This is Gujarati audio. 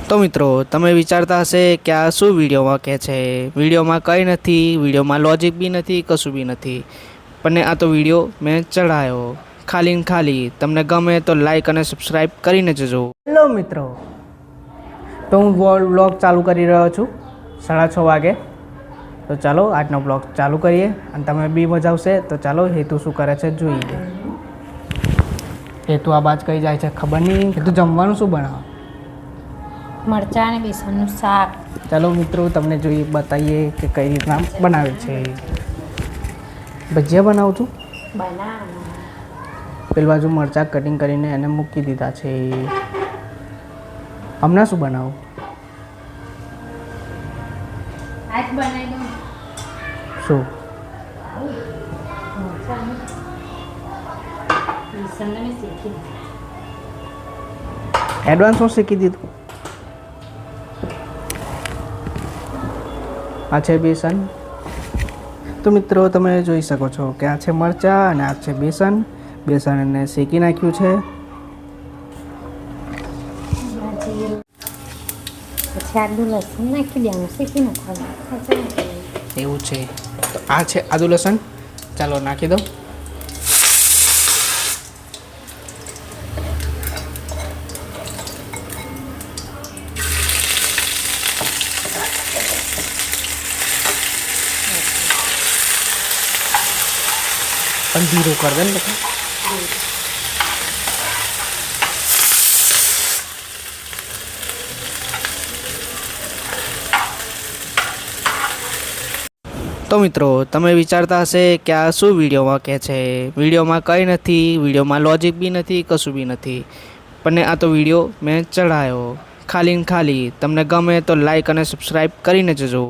તો મિત્રો તમે વિચારતા હશે કે આ શું વિડીયોમાં કહે છે, વિડીયોમાં કંઈ નથી, વિડીયોમાં લોજિક બી નથી, કશું બી નથી, પણ આ તો વિડીયો મેં ચડાયો ખાલી ને ખાલી. તમને ગમે તો લાઈક અને સબસ્ક્રાઈબ કરીને જજો. હેલો મિત્રો, તો હું વ્લોગ ચાલુ કરી રહ્યો છું 6:30 વાગે. તો ચાલો આજનો બ્લોગ ચાલુ કરીએ અને તમે બી મજા આવશે. તો ચાલો હેતુ શું કરે છે જોઈએ. હેતુ આ બાજ કઈ જાય છે ખબર નહીં. હેતુ જમવાનું શું બનાવે? મરચાં અને બેસનનું શાક. ચાલો મિત્રો તમને જોઈએ બતાવીએ કે કઈ રીતના બનાવે છે. ભજીયા બનાવું છું. પેલી બાજુ મરચાં કટિંગ કરીને એને મૂકી દીધા છે. હમણાં શું બનાવું? આજ બનાવી દઉં. શું? બેસનને મેં શેકી દીધું. એડવાન્સમાં શીખી દીધું. આ છે બેસન. તો મિત્રો તમે જોઈ શકો છો કે આ છે મરચાં અને આ છે બેસન. બેસન એને શેકી નાખ્યું છે. પછી આદુ લસણ નાખી દેવાનું, શેકી નાખવાનું. એવું છે. તો આ છે આદુ લસણ. ચાલો નાખી દો. પણ ધીરું કર દે ને પછી. તો મિત્રો તમે વિચારતા હશે કે આ શું વિડીયોમાં કહે છે, વિડીયોમાં કંઈ નથી, વિડીયોમાં લોજિક બી નથી, કશું બી નથી, પણ આ તો વિડીયો મેં ચડાયો ખાલી ને ખાલી. તમને ગમે તો લાઈક અને સબસ્ક્રાઈબ કરીને જજો.